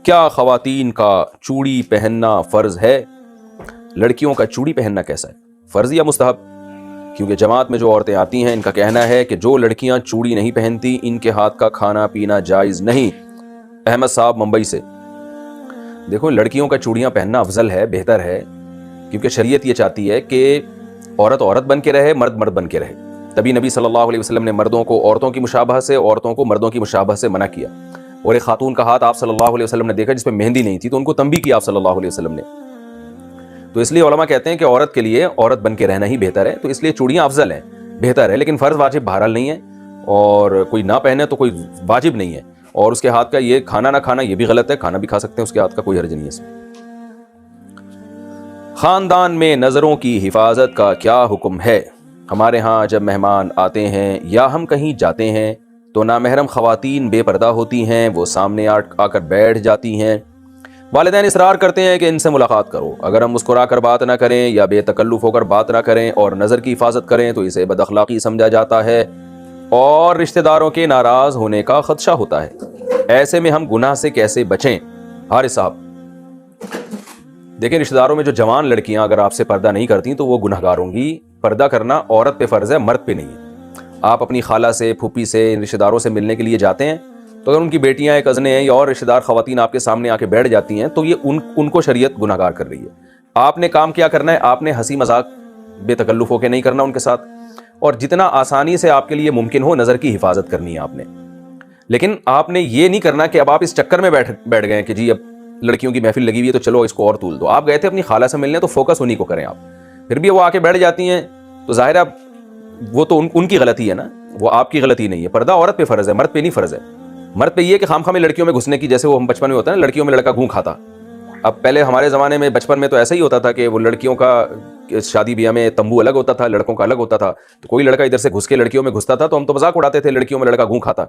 کیا خواتین کا چوڑی پہننا فرض ہے؟ لڑکیوں کا چوڑی پہننا کیسا ہے، فرض یا مستحب؟ کیونکہ جماعت میں جو عورتیں آتی ہیں ان کا کہنا ہے کہ جو لڑکیاں چوڑی نہیں پہنتی ان کے ہاتھ کا کھانا پینا جائز نہیں۔ احمد صاحب ممبئی سے۔ دیکھو، لڑکیوں کا چوڑیاں پہننا افضل ہے، بہتر ہے، کیونکہ شریعت یہ چاہتی ہے کہ عورت عورت بن کے رہے، مرد مرد بن کے رہے۔ تبھی نبی صلی اللہ علیہ وسلم نے مردوں کو عورتوں کی مشابہت سے، عورتوں کو مردوں کی مشابہت سے منع کیا۔ اور ایک خاتون کا ہاتھ آپ صلی اللہ علیہ وسلم نے دیکھا جس پہ مہندی نہیں تھی، تو ان کو تنبیہ کیا آپ صلی اللہ علیہ وسلم نے۔ تو اس لیے علماء کہتے ہیں کہ عورت کے لیے عورت بن کے رہنا ہی بہتر ہے، تو اس لیے چوڑیاں افضل ہیں، بہتر ہے، لیکن فرض واجب بہرحال نہیں ہے، اور کوئی نہ پہنے تو کوئی واجب نہیں ہے۔ اور اس کے ہاتھ کا یہ کھانا نہ کھانا یہ بھی غلط ہے، کھانا بھی کھا سکتے ہیں اس کے ہاتھ کا، کوئی حرج نہیں ہے اس میں۔ خاندان میں نظروں کی حفاظت کا کیا حکم ہے؟ ہمارے ہاں جب مہمان آتے ہیں یا ہم کہیں جاتے ہیں تو نامحرم خواتین بے پردہ ہوتی ہیں، وہ سامنے آ کر بیٹھ جاتی ہیں۔ والدین اصرار کرتے ہیں کہ ان سے ملاقات کرو، اگر ہم مسکرا کر بات نہ کریں یا بے تکلف ہو کر بات نہ کریں اور نظر کی حفاظت کریں تو اسے بد اخلاقی سمجھا جاتا ہے اور رشتہ داروں کے ناراض ہونے کا خدشہ ہوتا ہے۔ ایسے میں ہم گناہ سے کیسے بچیں؟ حارث صاحب، دیکھیں، رشتہ داروں میں جو جوان لڑکیاں اگر آپ سے پردہ نہیں کرتی تو وہ گنہگار ہوں گی۔ پردہ کرنا عورت پہ فرض ہے، مرد پہ نہیں ہے۔ آپ اپنی خالہ سے، پھوپھی سے، رشتہ داروں سے ملنے کے لیے جاتے ہیں تو اگر ان کی بیٹیاں، کزنیں ہیں یا اور رشتہ دار خواتین آپ کے سامنے آ کے بیٹھ جاتی ہیں تو یہ ان کو شریعت گنہگار کر رہی ہے۔ آپ نے کام کیا کرنا ہے، آپ نے ہنسی مذاق بے تکلف ہو کے نہیں کرنا ان کے ساتھ، اور جتنا آسانی سے آپ کے لیے ممکن ہو نظر کی حفاظت کرنی ہے آپ نے۔ لیکن آپ نے یہ نہیں کرنا کہ اب آپ اس چکر میں بیٹھ گئے کہ جی اب لڑکیوں کی محفل لگی ہوئی ہے تو چلو اس کو اور طول دو۔ آپ گئے تھے اپنی خالہ سے ملنے تو فوکس انہی کو کریں آپ، پھر بھی وہ آ کے بیٹھ جاتی ہیں تو ظاہر ہے وہ تو ان کی غلطی ہے نا، وہ آپ کی غلطی نہیں ہے۔ پردہ عورت پہ فرض ہے، مرد پہ نہیں فرض ہے۔ مرد پہ یہ کہ خام خواہ میں لڑکیوں میں گھسنے کی، جیسے وہ ہم بچپن میں ہوتا ہے نا، لڑکیوں میں لڑکا گھوں کھاتا۔ اب پہلے ہمارے زمانے میں بچپن میں تو ایسا ہی ہوتا تھا کہ وہ لڑکیوں کا شادی بیاہ میں تمبو الگ ہوتا تھا، لڑکوں کا الگ ہوتا تھا، تو کوئی لڑکا ادھر سے گھس کے لڑکیوں میں گھستا تھا تو ہم تو مذاق اڑاتے تھے لڑکیوں میں لڑکا گھوں کھاتا۔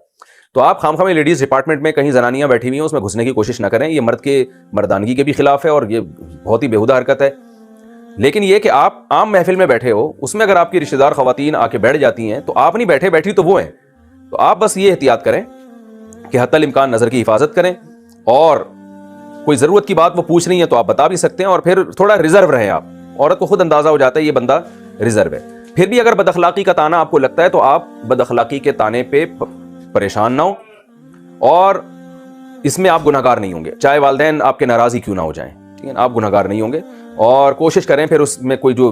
تو آپ خام خواہ میں لیڈیز ڈپارٹمنٹ میں کہیں زنانیاں بیٹھی ہوئی ہیں اس میں گھسنے کی کوشش نہ کریں، یہ مرد کے مردانگی کے بھی خلاف ہے اور یہ بہت ہی بیہودہ حرکت ہے۔ لیکن یہ کہ آپ عام محفل میں بیٹھے ہو، اس میں اگر آپ کی رشتہ دار خواتین آ کے بیٹھ جاتی ہیں تو آپ نہیں بیٹھے، بیٹھی تو وہ ہیں، تو آپ بس یہ احتیاط کریں کہ حتی الامکان نظر کی حفاظت کریں، اور کوئی ضرورت کی بات وہ پوچھ رہی ہیں تو آپ بتا بھی سکتے ہیں، اور پھر تھوڑا ریزرو رہیں آپ، عورت کو خود اندازہ ہو جاتا ہے یہ بندہ ریزرو ہے۔ پھر بھی اگر بد اخلاقی کا تانا آپ کو لگتا ہے تو آپ بد اخلاقی کے تانے پہ پریشان نہ ہو، اور اس میں آپ گنہگار نہیں ہوں گے، چاہے والدین آپ کے ناراض ہی کیوں نہ ہو جائیں، ٹھیک ہے، آپ گنہگار نہیں ہوں گے۔ اور کوشش کریں پھر اس میں کوئی جو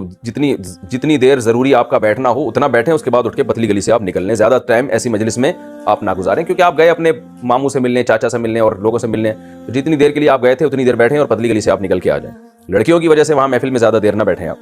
جتنی دیر ضروری آپ کا بیٹھنا ہو اتنا بیٹھیں، اس کے بعد اٹھ کے پتلی گلی سے آپ نکل لیں، زیادہ ٹائم ایسی مجلس میں آپ نہ گزاریں، کیونکہ آپ گئے اپنے ماموں سے ملنے، چاچا سے ملنے اور لوگوں سے ملنے، تو جتنی دیر کے لیے آپ گئے تھے اتنی دیر بیٹھیں اور پتلی گلی سے آپ نکل کے آ جائیں۔ لڑکیوں کی وجہ سے وہاں محفل میں زیادہ دیر نہ بیٹھیں آپ۔